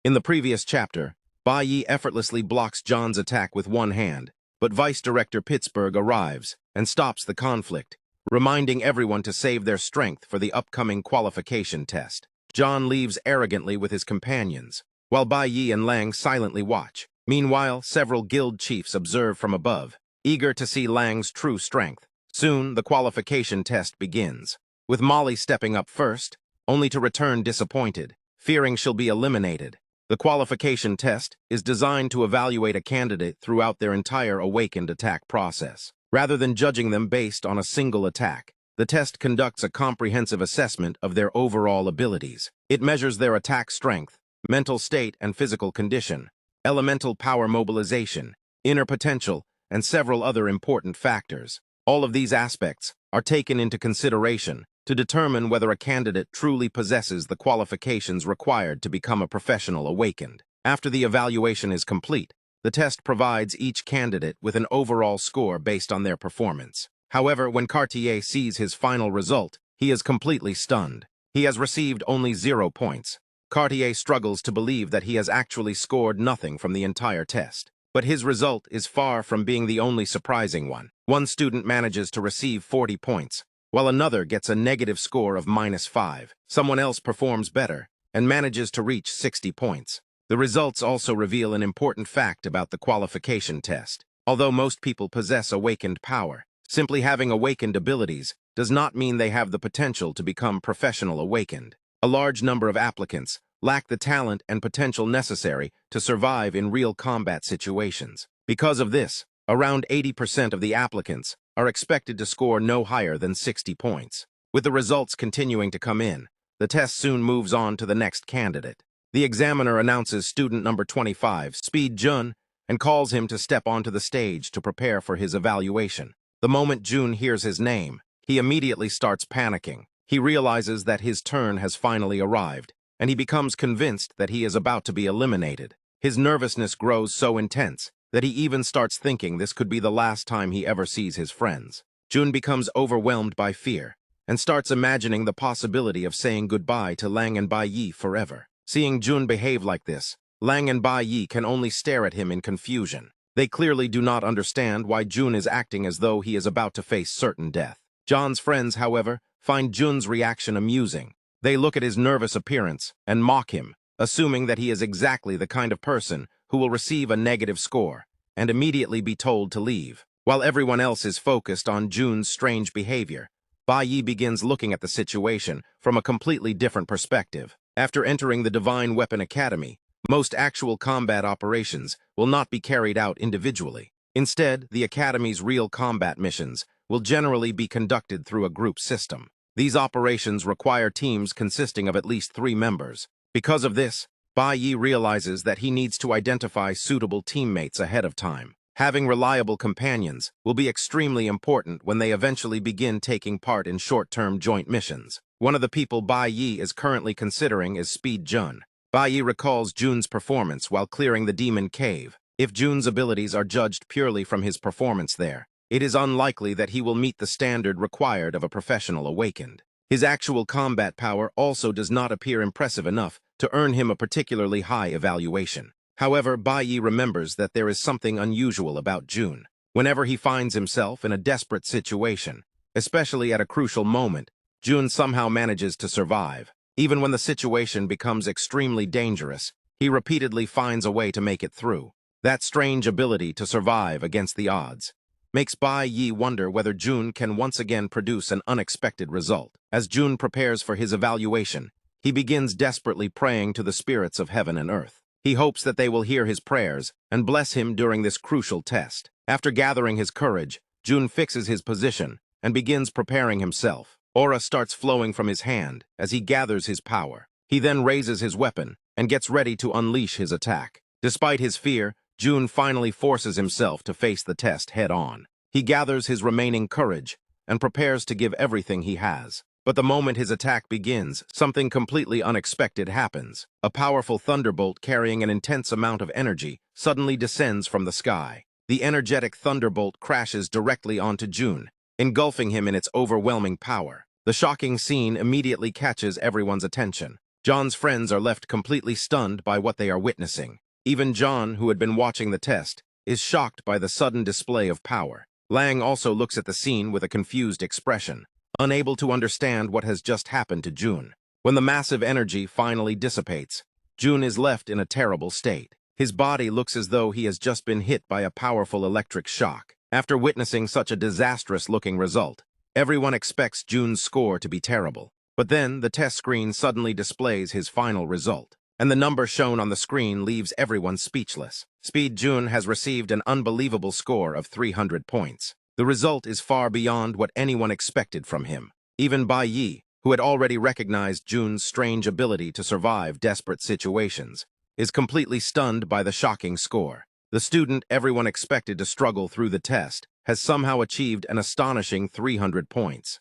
In the previous chapter, Bai Yi effortlessly blocks John's attack with one hand, but Vice Director Pittsburgh arrives and stops the conflict, reminding everyone to save their strength for the upcoming qualification test. John leaves arrogantly with his companions, while Bai Yi and Lang silently watch. Meanwhile, several guild chiefs observe from above, eager to see Lang's true strength. Soon, the qualification test begins, with Molly stepping up first, only to return disappointed, fearing she'll be eliminated. The qualification test is designed to evaluate a candidate throughout their entire awakened attack process. Rather than judging them based on a single attack, the test conducts a comprehensive assessment of their overall abilities. It measures their attack strength, mental state and physical condition, elemental power mobilization, inner potential, and several other important factors. All of these aspects are taken into consideration to determine whether a candidate truly possesses the qualifications required to become a professional awakened. After the evaluation is complete, the test provides each candidate with an overall score based on their performance. However, when Cartier sees his final result, he is completely stunned. He has received only 0 points. Cartier struggles to believe that he has actually scored nothing from the entire test. But his result is far from being the only surprising one. One student manages to receive 40 points, while another gets a negative score of -5. Someone else performs better and manages to reach 60 points. The results also reveal an important fact about the qualification test. Although most people possess awakened power, simply having awakened abilities does not mean they have the potential to become professional awakened. A large number of applicants lack the talent and potential necessary to survive in real combat situations. Because of this, around 80% of the applicants are expected to score no higher than 60 points. With the results continuing to come in, the test soon moves on to the next candidate. The examiner announces student number 25, Speed Jun, and calls him to step onto the stage to prepare for his evaluation. The moment Jun hears his name, he immediately starts panicking. He realizes that his turn has finally arrived, and he becomes convinced that he is about to be eliminated. His nervousness grows so intense that he even starts thinking this could be the last time he ever sees his friends. Jun becomes overwhelmed by fear and starts imagining the possibility of saying goodbye to Lang and Bai Yi forever. Seeing Jun behave like this, Lang and Bai Yi can only stare at him in confusion. They clearly do not understand why Jun is acting as though he is about to face certain death. John's friends, however, find Jun's reaction amusing. They look at his nervous appearance and mock him, assuming that he is exactly the kind of person who will receive a negative score and immediately be told to leave. While everyone else is focused on Jun's strange behavior, Bai Yi begins looking at the situation from a completely different perspective. After entering the Divine Weapon Academy, most actual combat operations will not be carried out individually. Instead, the Academy's real combat missions will generally be conducted through a group system. These operations require teams consisting of at least 3 members. Because of this, Bai Yi realizes that he needs to identify suitable teammates ahead of time. Having reliable companions will be extremely important when they eventually begin taking part in short-term joint missions. One of the people Bai Yi is currently considering is Speed Jun. Bai Yi recalls Jun's performance while clearing the demon cave. If Jun's abilities are judged purely from his performance there, it is unlikely that he will meet the standard required of a professional awakened. His actual combat power also does not appear impressive enough to earn him a particularly high evaluation. However, Bai Yi remembers that there is something unusual about Jun. Whenever he finds himself in a desperate situation, especially at a crucial moment, Jun somehow manages to survive. Even when the situation becomes extremely dangerous, he repeatedly finds a way to make it through. That strange ability to survive against the odds makes Bai Yi wonder whether Jun can once again produce an unexpected result. As Jun prepares for his evaluation, he begins desperately praying to the spirits of heaven and earth. He hopes that they will hear his prayers and bless him during this crucial test. After gathering his courage, Jun fixes his position and begins preparing himself. Aura starts flowing from his hand as he gathers his power. He then raises his weapon and gets ready to unleash his attack. Despite his fear, Jun finally forces himself to face the test head-on. He gathers his remaining courage and prepares to give everything he has. But the moment his attack begins, something completely unexpected happens. A powerful thunderbolt carrying an intense amount of energy suddenly descends from the sky. The energetic thunderbolt crashes directly onto Jun, engulfing him in its overwhelming power. The shocking scene immediately catches everyone's attention. John's friends are left completely stunned by what they are witnessing. Even John, who had been watching the test, is shocked by the sudden display of power. Lang also looks at the scene with a confused expression, unable to understand what has just happened to Jun. When the massive energy finally dissipates, Jun is left in a terrible state. His body looks as though he has just been hit by a powerful electric shock. After witnessing such a disastrous-looking result, everyone expects Jun's score to be terrible. But then, the test screen suddenly displays his final result, and the number shown on the screen leaves everyone speechless. Speed Jun has received an unbelievable score of 300 points. The result is far beyond what anyone expected from him. Even Bai Yi, who had already recognized Jun's strange ability to survive desperate situations, is completely stunned by the shocking score. The student everyone expected to struggle through the test has somehow achieved an astonishing 300 points.